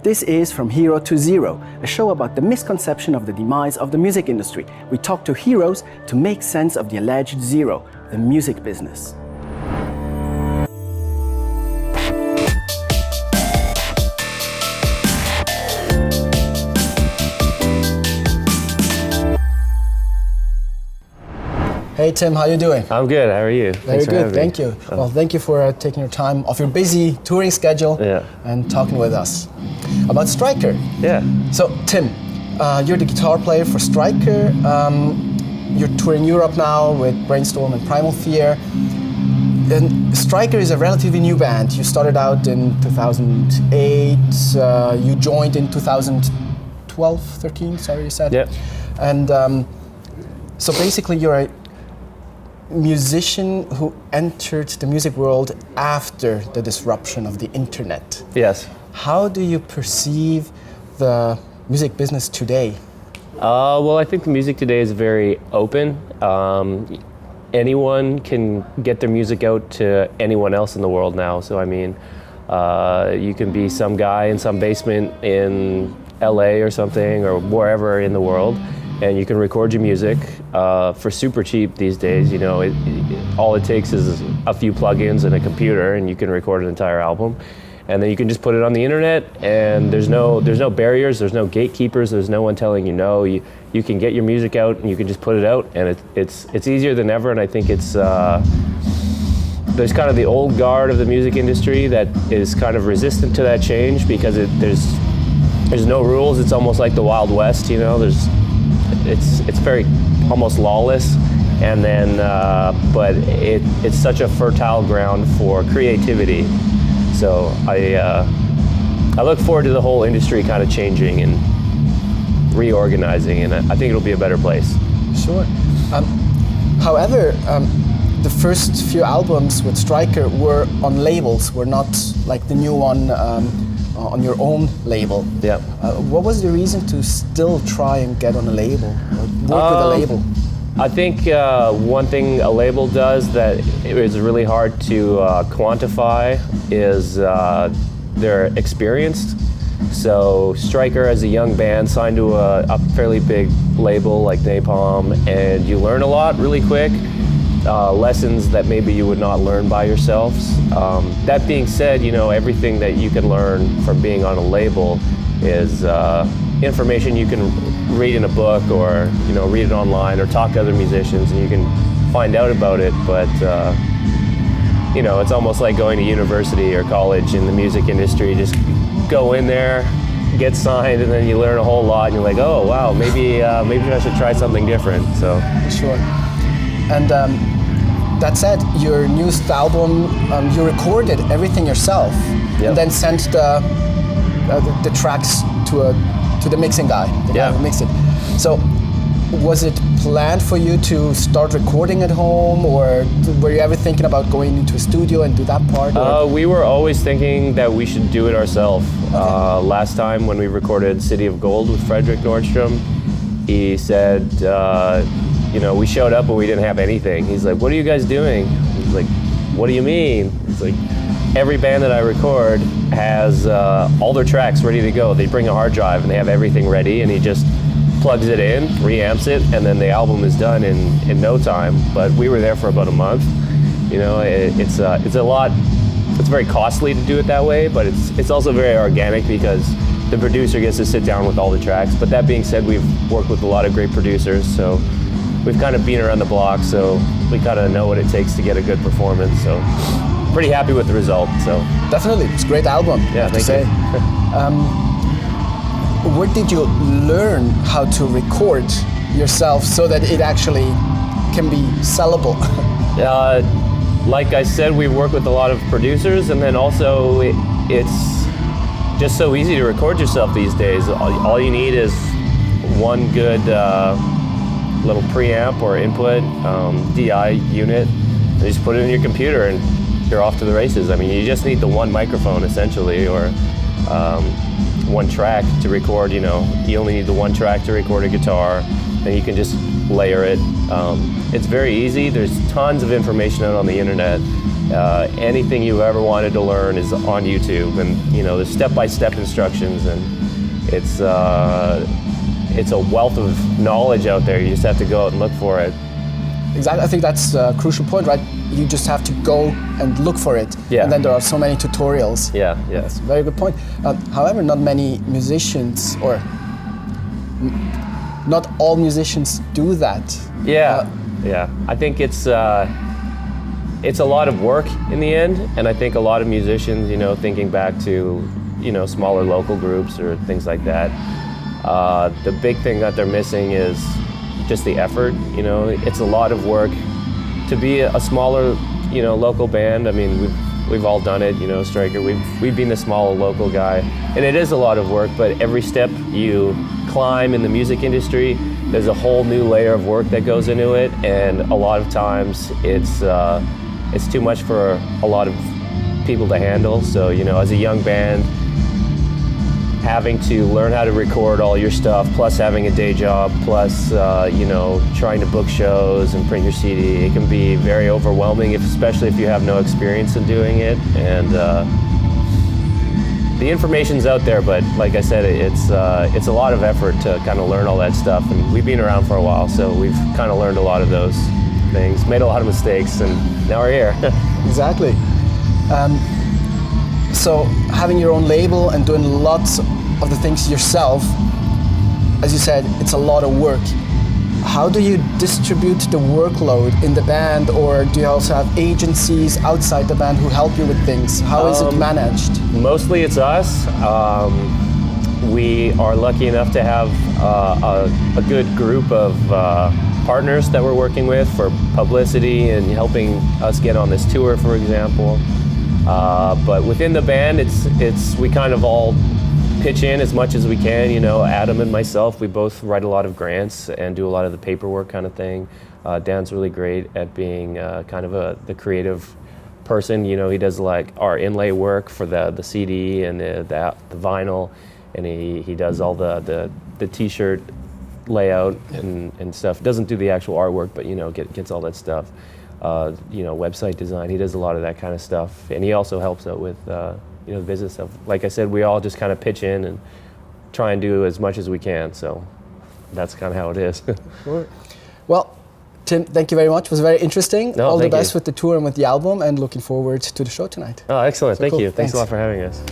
This is From Hero to Zero, a show about the misconception of the demise of the music industry. We talk to heroes to make sense of the alleged zero, the music business. Hey Tim, how you doing? I'm good. How are you? Very good, thank you. Well, thank you for taking your time off your busy touring schedule and talking with us about Striker. Yeah. So Tim, you're the guitar player for Striker. You're touring Europe now with Brainstorm and Primal Fear. And Striker is a relatively new band. You started out in 2008. You joined in 2012, 13. Sorry, you said. Yeah. And so basically, you're a musician who entered the music world after the disruption of the internet. Yes. How do you perceive the music business today? Well, I think the music today is very open. Anyone can get their music out to anyone else in the world now. So I mean, you can be some guy in some basement in LA or something, or wherever in the world, and you can record your music for super cheap these days. You know, all it takes is a few plugins and a computer, and you can record an entire album. And then you can just put it on the internet, and there's no barriers, there's no gatekeepers, there's no one telling you no. You can get your music out, and you can just put it out, and it's easier than ever. And I think it's there's kind of the old guard of the music industry that is kind of resistant to that change because there's no rules. It's almost like the Wild West, you know. It's very almost lawless, and then but it's such a fertile ground for creativity. So I look forward to the whole industry kind of changing and reorganizing, and I think it'll be a better place. Sure. However, the first few albums with Striker were on labels, were not like the new one on your own label. Yeah. What was the reason to still try and get on a label, or work with a label? I think one thing a label does that is really hard to quantify is they're experienced. So Striker, as a young band, signed to a fairly big label like Napalm, and you learn a lot really quick, lessons that maybe you would not learn by yourselves. That being said, you know, everything that you can learn from being on a label is information you can read in a book, or you know, read it online, or talk to other musicians, and you can find out about it. But you know, it's almost like going to university or college in the music industry. Just go in there, get signed, and then you learn a whole lot, and you're like, oh wow, maybe I should try something different. So sure. And that said, your newest album, you recorded everything yourself, and then sent the tracks to the mixing guy, the guy who mixed it. So, was it planned for you to start recording at home, or were you ever thinking about going into a studio and do that part? We were always thinking that we should do it ourselves. Okay. Last time when we recorded City of Gold with Frederick Nordstrom, he said, you know, we showed up and we didn't have anything. He's like, what are you guys doing? He's like, what do you mean? He's like, every band that I record has all their tracks ready to go. They bring a hard drive and they have everything ready, and he just plugs it in, reamps it, and then the album is done in no time. But we were there for about a month. You know, it's a lot. It's very costly to do it that way, but it's also very organic because the producer gets to sit down with all the tracks. But that being said, we've worked with a lot of great producers, so we've kind of been around the block, so we kind of know what it takes to get a good performance. So pretty happy with the result. So definitely, it's a great album. Yeah, thank you. Where did you learn how to record yourself so that it actually can be sellable? Like I said, we work with a lot of producers, and then also it's just so easy to record yourself these days. All you need is one good little preamp or input DI unit, and you just put it in your computer and you're off to the races. I mean, you just need the one microphone essentially, or one track to record. You know, you only need the one track to record a guitar, then you can just layer it. It's very easy. There's tons of information out on the internet, anything you've ever wanted to learn is on YouTube, and there's step-by-step instructions, and it's a wealth of knowledge out there. You just have to go out and look for it. Exactly. I think that's a crucial point, right? You just have to go and look for it. Yeah. And then there are so many tutorials. Yeah. That's a very good point. However, not many musicians, or not all musicians, do that. Yeah. I think it's a lot of work in the end, and I think a lot of musicians, thinking back to, smaller local groups or things like that, the big thing that they're missing is just the effort. It's a lot of work to be a smaller, local band. I mean, we've all done it. Striker, we've been the small local guy, and it is a lot of work. But every step you climb in the music industry, there's a whole new layer of work that goes into it, and a lot of times it's too much for a lot of people to handle. So as a young band, having to learn how to record all your stuff, plus having a day job, plus trying to book shows and print your CD, it can be very overwhelming, especially if you have no experience in doing it. And the information's out there, but like I said, it's a lot of effort to kind of learn all that stuff. And we've been around for a while, so we've kind of learned a lot of those things, made a lot of mistakes, and now we're here. Exactly. So having your own label and doing lots of the things yourself, as you said, it's a lot of work. How do you distribute the workload in the band, or do you also have agencies outside the band who help you with things? How is it managed? Mostly it's us. We are lucky enough to have a good group of partners that we're working with for publicity and helping us get on this tour, for example. But within the band, we kind of all pitch in as much as we can. Adam and myself, we both write a lot of grants and do a lot of the paperwork kind of thing. Dan's really great at being kind of the creative person. He does like our inlay work for the CD and the vinyl, and he does all the T-shirt layout and stuff. Doesn't do the actual artwork, but gets all that stuff. Website design. He does a lot of that kind of stuff, and he also helps out with the business stuff. Like I said, we all just kind of pitch in and try and do as much as we can. So that's kind of how it is. Sure. Well, Tim, thank you very much. It was very interesting. No, all the best you. with the tour and with the album, and looking forward to the show tonight. Oh, excellent. Thank cool. you. Thanks a lot for having us.